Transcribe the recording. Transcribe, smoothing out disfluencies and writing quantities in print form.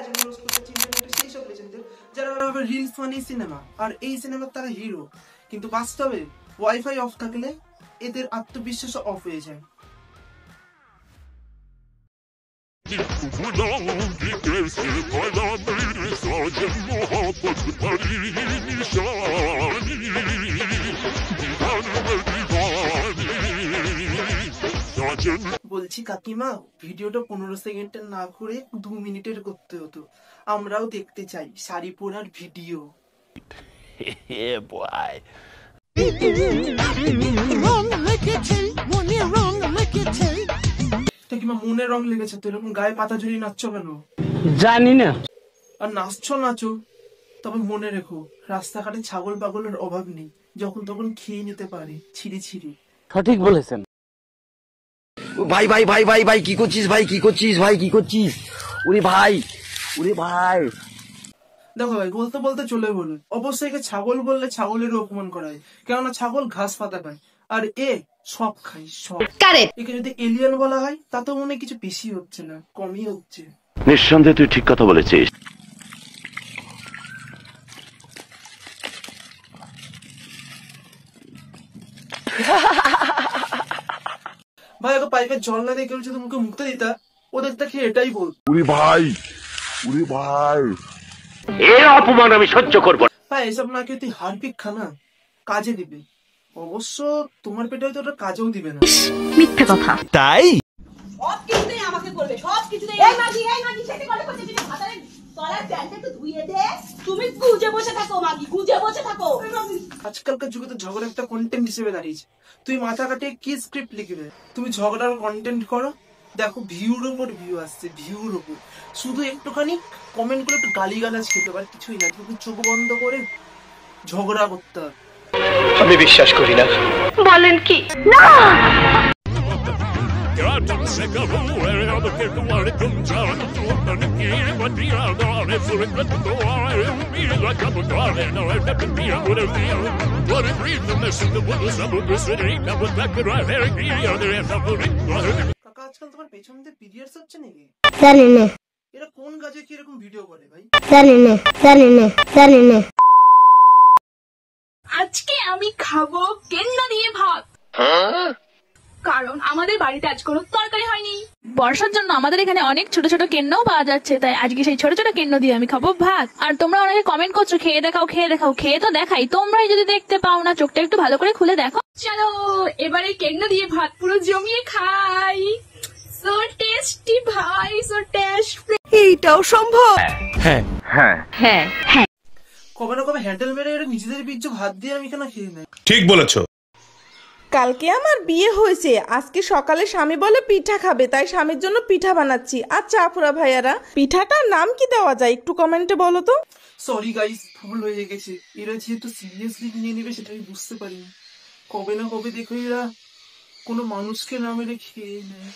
Channel রোজ করতে ইন্টারনেটে সেই সব লেজেন্ডদের যারা রিলস মানে সিনেমা, আর এই সিনেমার তারা হিরো, কিন্তু বাস্তবে ওয়াইফাই অফ থাকলে এদের আত্মবিশ্বাস অফ হয়ে যায়। বলছি কাকিমা, ভিডিওটা 15 সেকেন্ডের না করে 2 মিনিটের করতে হতো, আমরাও দেখতে চাই শাড়ি পরার ভিডিও। কাকিমা মনে রং লেগেছে তো, এরকম গায়ে পাতা ঝরিয়ে নাচছো কেন? জানি না। আর নাচছো নাচো, তবে মনে রেখো রাস্তাঘাটে ছাগল পাগলের অভাব নেই, যখন তখন খেয়ে নিতে পারে ছিঁড়ি ছিঁড়ি। সঠিক বলেছেন। ভাই ভাই ভাই ভাই ভাই কি করছিস ভাই, কি করছিস ভাই, কি করছিস? উনি ভাই, উনি ভাই। দেখো ভাই, বলতে বলতে চলে বলে অবশ্যই একে ছাগল বললে ছাগলেরও অপমান করা হয়, কেননা ছাগল ঘাস পাতা পায় আর এ সব খায় সব। একে যদি এলিয়েন বলা হয় তাতেও মনে কিছু বেশি হচ্ছে না, কমই হচ্ছে। নিঃসন্দেহে তুই ঠিক কথা বলেছিস। ভাই ওকে পাইপের জল না দেখে যদি মুখে মুখতে দিতা, ওদের দেখে এটাই বল। উনি ভাই, উনি ভাই, এর অপমান আমি সহ্য করব না। ভাই এসব না কেউ তুই হারপিক খানা কাজে দিবে, অবশ্য তোমার পেটে হয়তো ওটা কাজেও দিবে না। মিথ্যে কথা। তাই সব কিছুতেই আমাকে করবে, সব কিছুতেই। এই মাগি সেটা করে করতে দিবি হাতারে তলার প্যান্টটা একটু ধুইয়ে দে। তুমি গুজে বসে থাকো মাগি, গুজে বসে থাকো। আজকালকার যুগে তো ঝগড়া একটা কন্টেন্ট হিসেবে দাঁড়িয়েছে। তুই মাথা কাটিয়ে কি স্ক্রিপ্ট লিখবে? তুমি ঝগড়ার কন্টেন্ট করো, দেখো ভিউর উপর ভিউ আসছে, ভিউর উপর। শুধু একটুখানি কমেন্ট করে একটু গালিগালাজ খেতে পারে, কিছুই না, কিন্তু চোখ বন্ধ করে ঝগড়া করতে হবে। আমি বিশ্বাস করি না। বলেন কি? না। কাকা আজকাল তোমার পেছন দিয়ে পিরিয়ডস হচ্ছে নাকি? জানি না। এরা কোন গাছে কি এরকম ভিডিও করে ভাই? জানি না, জানি না, জানি না। আজকে আমি খাবো কেন্না দিয়ে ভাত, কারণ আমাদের বাড়িতে আজ কোনো তরকারি হয়নি। বর্ষার জন্য আমাদের এখানে অনেক ছোট ছোট কেন্নাও পাওয়া যাচ্ছে, তাই আজকে সেই ছোট ছোট কেন্ন দিয়ে আমি খাবো ভাত। আর তোমরা অনেকে কমেন্ট করছো খেয়ে দেখাও, খেয়ে দেখাও। খেয়ে তো দেখাই, তোমরাই যদি দেখতে পাও না, চোখটা একটু ভালো করে খুলে দেখো। চলো এবারে কেন্ন দিয়ে ভাত পুরো জমিয়ে খাই। সো টেস্টি ভাই, সো টেস্টি। এইটাও সম্ভব? হ্যাঁ হ্যাঁ হ্যাঁ হ্যাঁ। কবে না কবে হ্যান্ডেল মেরে এরা নিজেদের বীর্য ভাত দিয়ে আমি কেন খেয়ে নেই? ঠিক বলেছো। কালকে আমার বিয়ে হয়েছে, আজকে সকালে স্বামী বলে পিঠা খাবে, তাই স্বামীর জন্য পিঠা বানাচ্ছি। আচ্ছা আপুরা ভাইয়ারা, পিঠাটার নাম কি দেওয়া যায় একটু কমেন্টে বলো তো। সরি গাইস, ভুল হয়ে গেছে। এরা যেহেতু সিরিয়াসলি নিয়ে নেবে সেটা আমি বুঝতে পারিনি। কবে না কবে দেখো এরা কোনো মানুষকে না মেরে খেয়ে নেয়।